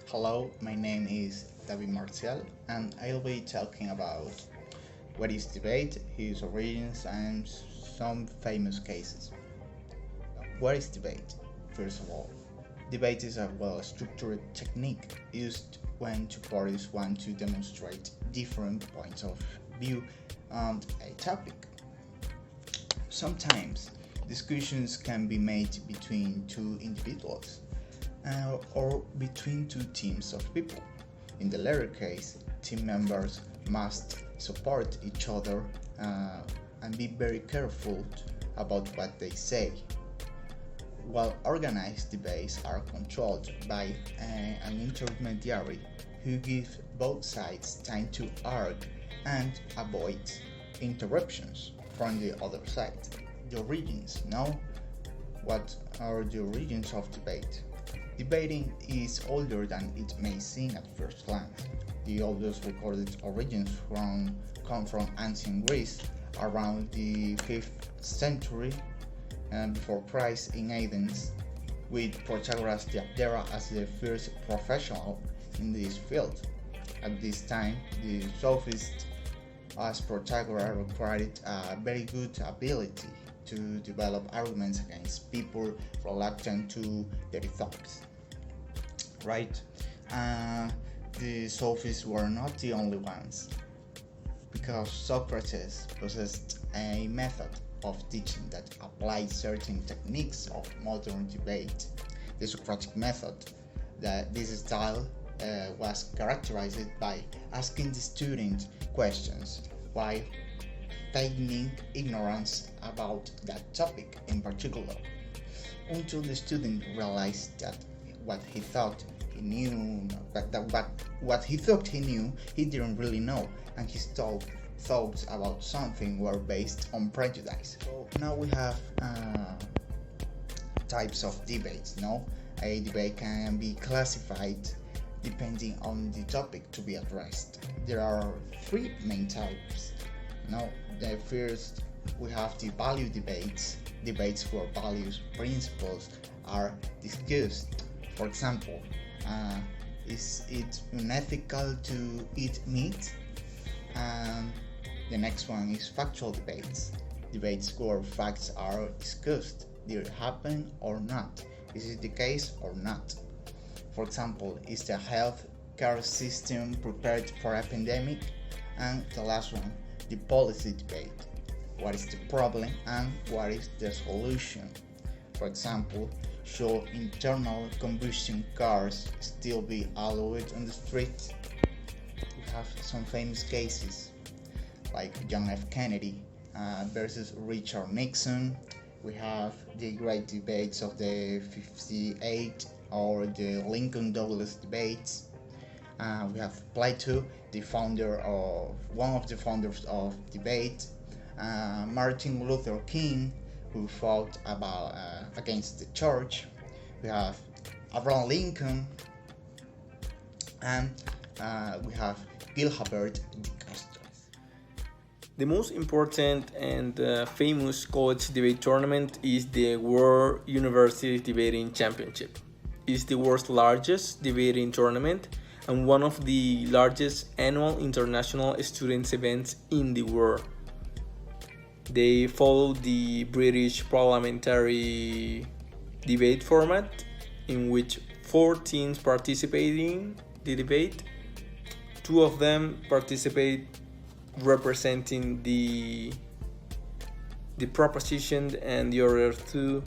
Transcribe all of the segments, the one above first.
Hello, my name is David Marcial, and I'll be talking about what is debate, its origins, and some famous cases. What is debate? First of all, debate is a well-structured technique used when two parties want to demonstrate different points of view on a topic. Sometimes discussions can be made between two individuals or between two teams of people. In the latter case, team members must support each other and be very careful about what they say. While organized debates are controlled by an intermediary who gives both sides time to argue and avoid interruptions from the other side. The origins. Now, what are the origins of debate? Debating is older than it may seem at first glance. The oldest recorded origins come from ancient Greece around the 5th century before Christ in Athens, with Protagoras the Abdera as the first professional in this field. At this time, the sophists as Protagoras required a very good ability to develop arguments against people reluctant to their thoughts. Right? The sophists were not the only ones, because Socrates possessed a method of teaching that applied certain techniques of modern debate. The Socratic method, that this style was characterized by asking the student questions while feigning ignorance about that topic in particular, until the student realized that what he thought he knew, what he thought he knew, he didn't really know, and his thoughts about something were based on prejudice. So now we have types of debates. No, a debate can be classified depending on the topic to be addressed. There are three main types. Now, the first, we have the value debates where values principles are discussed. For example, is it unethical to eat meat? The next one is factual debates where facts are discussed. Did it happen or not? Is it the case or not? For example, is the health care system prepared for a pandemic? And the last one, the policy debate. What is the problem and what is the solution? For example, should internal combustion cars still be allowed on the streets? We have some famous cases like John F. Kennedy versus Richard Nixon. We have the great debates of the 58 or the Lincoln-Douglas debates. We have Plato, one of the founders of debate. Martin Luther King, who fought against the church. We have Abraham Lincoln, and we have Gilbert de Castro. The most important and famous college debate tournament is the World University Debating Championship. It's the world's largest debating tournament and one of the largest annual international students events in the world. They follow the British parliamentary debate format, in which 4 teams participate in the debate. 2 of them participate representing the proposition, and the other 2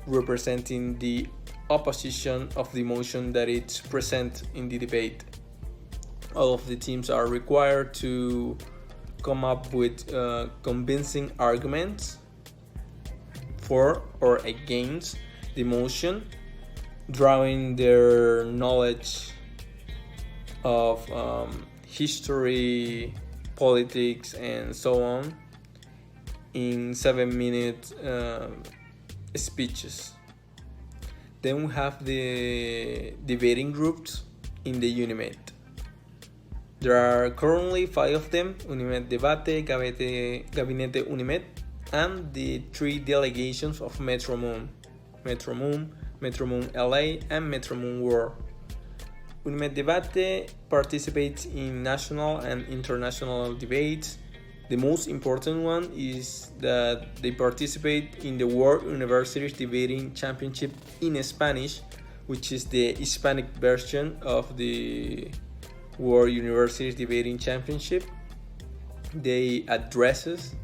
representing the opposition of the motion that it's present in the debate. All of the teams are required to come up with convincing arguments for or against the motion, drawing their knowledge of history, politics, and so on in 7-minute speeches. Then we have the debating groups in the UNIMED. There are currently 5 of them: UNIMED Debate, Gabinete UNIMED, and the 3 delegations of Metro Moon LA, and Metro Moon World. Unimed Debate participates in national and international debates. The most important one is that they participate in the World Universities Debating Championship in Spanish, which is the Hispanic version of the World Universities Debating Championship. They addresses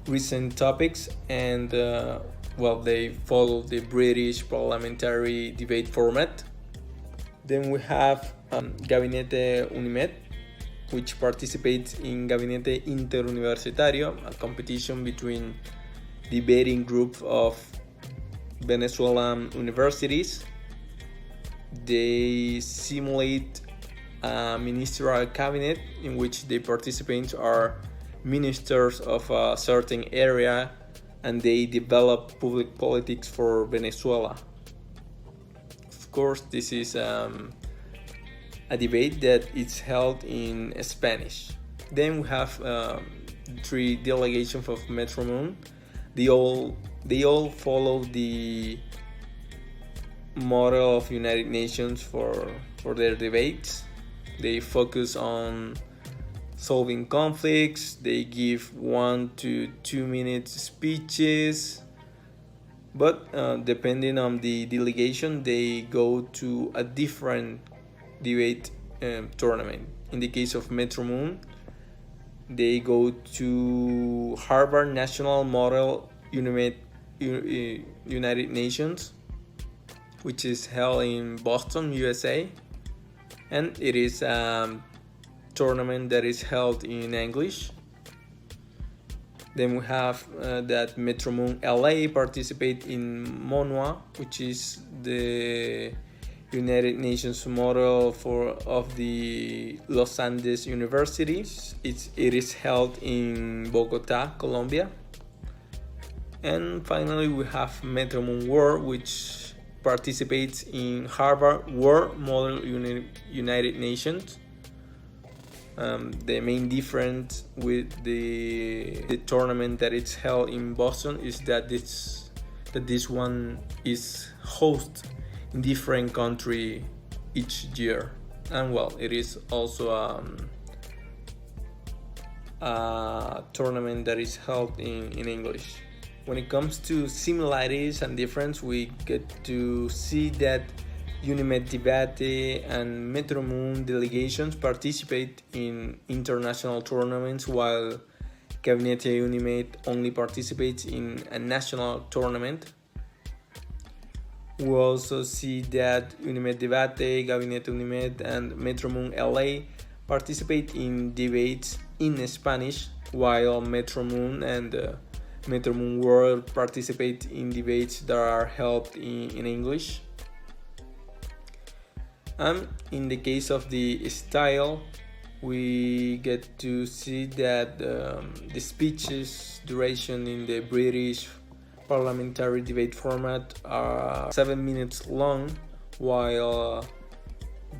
recent topics and they follow the British parliamentary debate format. Then we have Gabinete Unimed, which participates in Gabinete Interuniversitario, a competition between debating group of Venezuelan universities. They simulate a ministerial cabinet in which the participants are ministers of a certain area, and they develop public politics for Venezuela. Of course, this is a debate that is held in Spanish. Then we have 3 delegations of Metro Moon. They all follow the model of United Nations for their debates. They focus on solving conflicts. They give 1 to 2 minute speeches, but depending on the delegation, they go to a different debate tournament. In the case of Metro Moon, they go to Harvard National Model United Nations, which is held in Boston, USA, and it is a tournament that is held in English. Then we have that Metro Moon LA participate in MONUA, which is the United Nations model of the Los Andes universities. It is held in Bogota, Colombia. And finally we have Metro Moon World, which participates in Harvard World Model United Nations. The main difference with the tournament that it's held in Boston is that this one is hosted in different country each year, and it is also a tournament that is held in English. When it comes to similarities and difference, we get to see that Unimed Debate and Metro Moon delegations participate in international tournaments, while Gabinete Unimed only participates in a national tournament. We also see that Unimed Debate, Gabinete Unimed, and Metro Moon LA participate in debates in Spanish, while Metro Moon and Metro Moon World participate in debates that are held in English. And in the case of the style, we get to see that the speeches duration in the British parliamentary debate format are 7 minutes long, while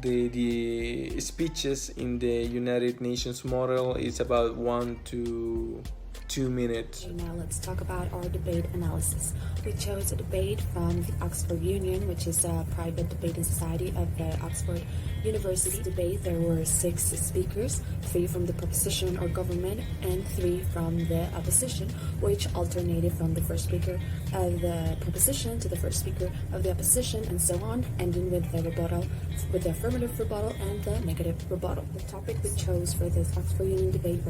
the speeches in the United Nations model is about 1 to 2 minutes. Now let's talk about our debate analysis. We chose a debate from the Oxford Union, which is a private debating society of the Oxford University. Debate, there were 6 speakers, 3 from the proposition or government and 3 from the opposition, which alternated from the first speaker of the proposition to the first speaker of the opposition, and so on, ending with the rebuttal, with the affirmative rebuttal and the negative rebuttal. The topic we chose for this Oxford Union debate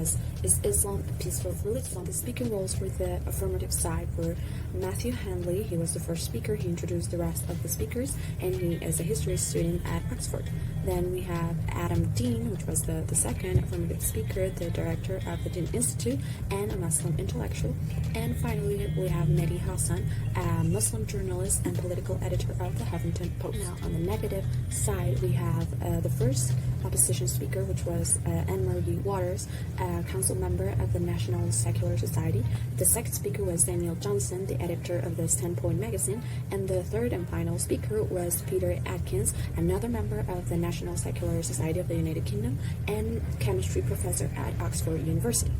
is Islam a peaceful religion? The speaking roles for the affirmative side were Matthew Handley. He was the first speaker. He introduced the rest of the speakers, and he is a history student at Oxford. Then we have Adam Dean, which was the second affirmative speaker, the director of the Dean Institute, and a Muslim intellectual. And finally, we have Mehdi Hassan, a Muslim journalist and political editor of the Huffington Post. Now, on the negative side, we have the first opposition speaker, which was Anne-Marie Waters, a council member of the National Secular Society. The second speaker was Daniel Johnson, the editor of this 10-point magazine. And the third and final speaker was Peter Atkins, another member of the National Secular Society of the United Kingdom and chemistry professor at Oxford University.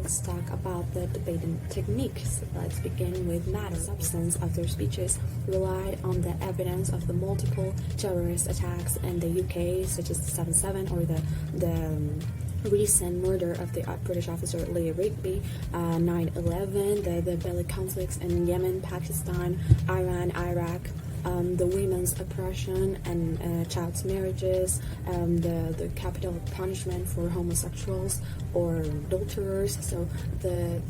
let's talk about the debating techniques. Let's begin with matter. The substance of their speeches relied on the evidence of the multiple terrorist attacks in the UK, such as the 7/7 or the recent murder of the British officer Leah Rigby, 9/11, the belly conflicts in Yemen, Pakistan, Iran, Iraq, the women's oppression and child marriages, the capital punishment for homosexuals or adulterers. So the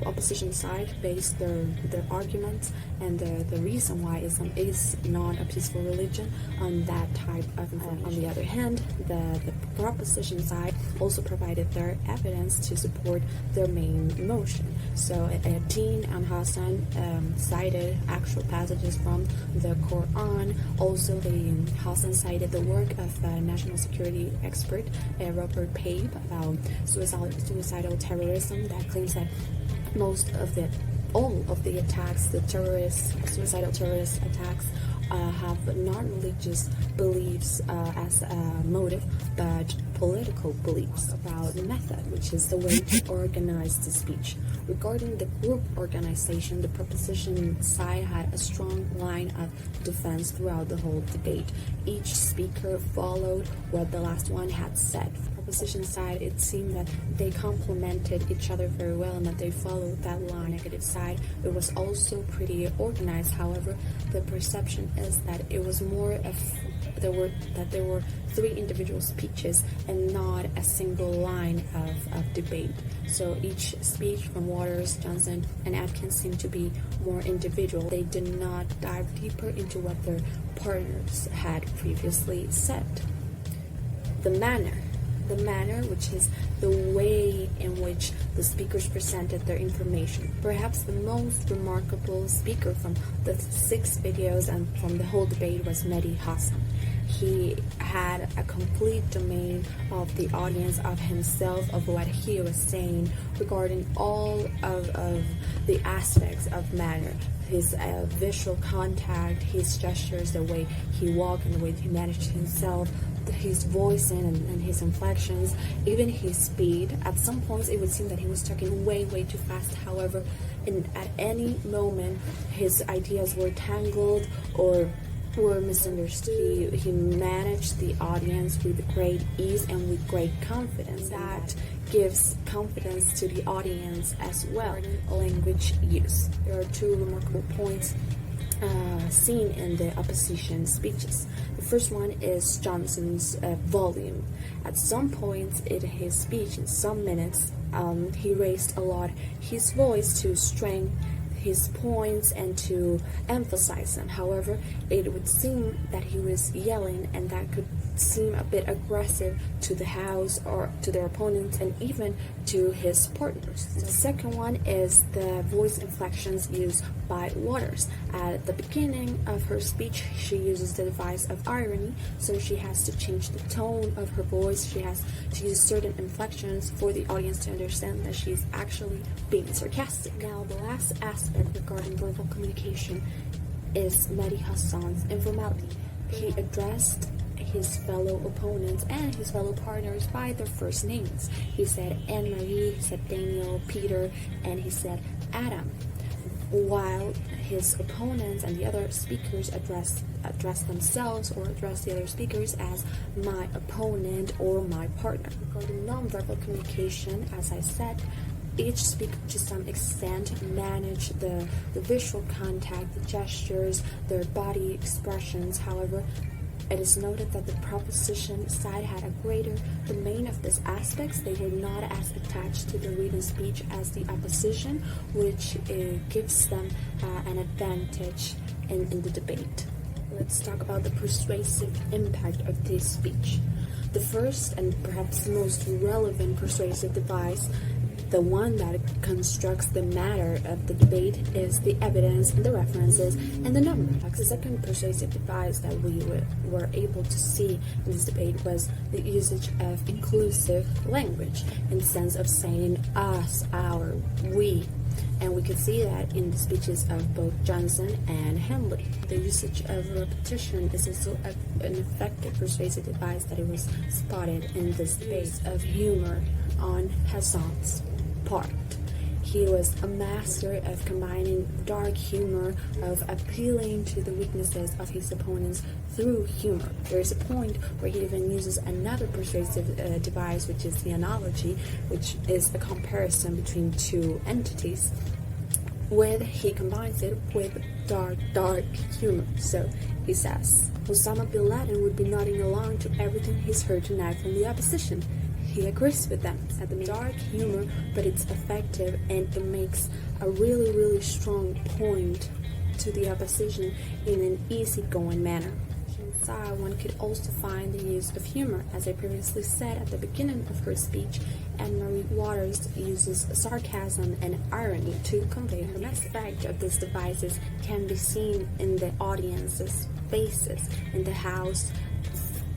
opposition side based their arguments and the reason why Islam is not a peaceful religion on that type of information. On the other hand, the proposition side also provided their evidence to support their main motion. So Dean and Hassan cited actual passages from the Quran. Also, Hassan cited the work of national security expert Robert Pape about suicidal terrorism that claims that all of the attacks, the suicidal terrorist attacks, have non-religious beliefs as a motive, but political beliefs about method, which is the way to organize the speech. Regarding the group organization, the proposition side had a strong line of defense throughout the whole debate. Each speaker followed what the last one had said. Proposition side, it seemed that they complemented each other very well and that they followed that line. Negative side, it was also pretty organized. However, the perception is that it was more of there were three individual speeches and not a single line of debate. So each speech from Waters, Johnson, and Atkins seemed to be more individual. They did not dive deeper into what their partners had previously said. The manner, which is the way in which the speakers presented their information. Perhaps the most remarkable speaker from the 6 videos and from the whole debate was Mehdi Hassan. He had a complete domain of the audience, of himself, of what he was saying regarding all of the aspects of manner. His visual contact, his gestures, the way he walked and the way he managed himself, his voice and his inflections, even his speed. At some points it would seem that he was talking way too fast. However, at any moment his ideas were tangled or were misunderstood. He managed the audience with great ease and with great confidence. That gives confidence to the audience as well. Language use. There are 2 remarkable points seen in the opposition speeches. The first one is Johnson's volume. At some points in his speech, in some minutes, he raised a lot his voice to strengthen his points and to emphasize them. However, it would seem that he was yelling, and that could seem a bit aggressive to the House or to their opponents and even to his partners. The second one is the voice inflections used by Waters. At the beginning of her speech, she uses the device of irony, so she has to change the tone of her voice. She has to use certain inflections for the audience to understand that she's actually being sarcastic. Now, the last aspect regarding verbal communication is Mehdi Hassan's informality. He addressed his fellow opponents and his fellow partners by their first names. He said Anne-Marie, he said Daniel, Peter, and he said Adam, while his opponents and the other speakers address themselves or address the other speakers as my opponent or my partner. Regarding nonverbal communication, as I said, each speaker to some extent managed the visual contact, the gestures, their body expressions. However, it is noted that the proposition side had a greater domain of these aspects. They were not as attached to the written speech as the opposition, which gives them an advantage in the debate. Let's talk about the persuasive impact of this speech. The first and perhaps the most relevant persuasive device, the one that constructs the matter of the debate, is the evidence and the references and the numbers. The second persuasive device that we were able to see in this debate was the usage of inclusive language, in the sense of saying us, our, we. And we could see that in the speeches of both Johnson and Henley. The usage of repetition is also an effective persuasive device that it was spotted in this debate of humor on Hassan's. part. He was a master of combining dark humor, of appealing to the weaknesses of his opponents through humor. There is a point where he even uses another persuasive device, which is the analogy, which is a comparison between two entities. He combines it with dark humor. So he says, Osama bin Laden would be nodding along to everything he's heard tonight from the opposition. He agrees with them at the dark humor, but it's effective and it makes a really, really strong point to the opposition in an easygoing manner. Inside, one could also find the use of humor. As I previously said at the beginning of her speech, Anne-Marie Waters uses sarcasm and irony to convey her message. The effect of these devices can be seen in the audience's faces, in the house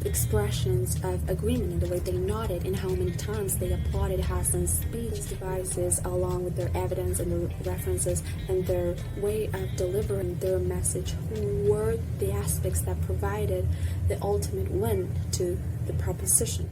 expressions of agreement, in the way they nodded and how many times they applauded Hassan's speech. These devices, along with their evidence and the references and their way of delivering their message, were the aspects that provided the ultimate win to the proposition.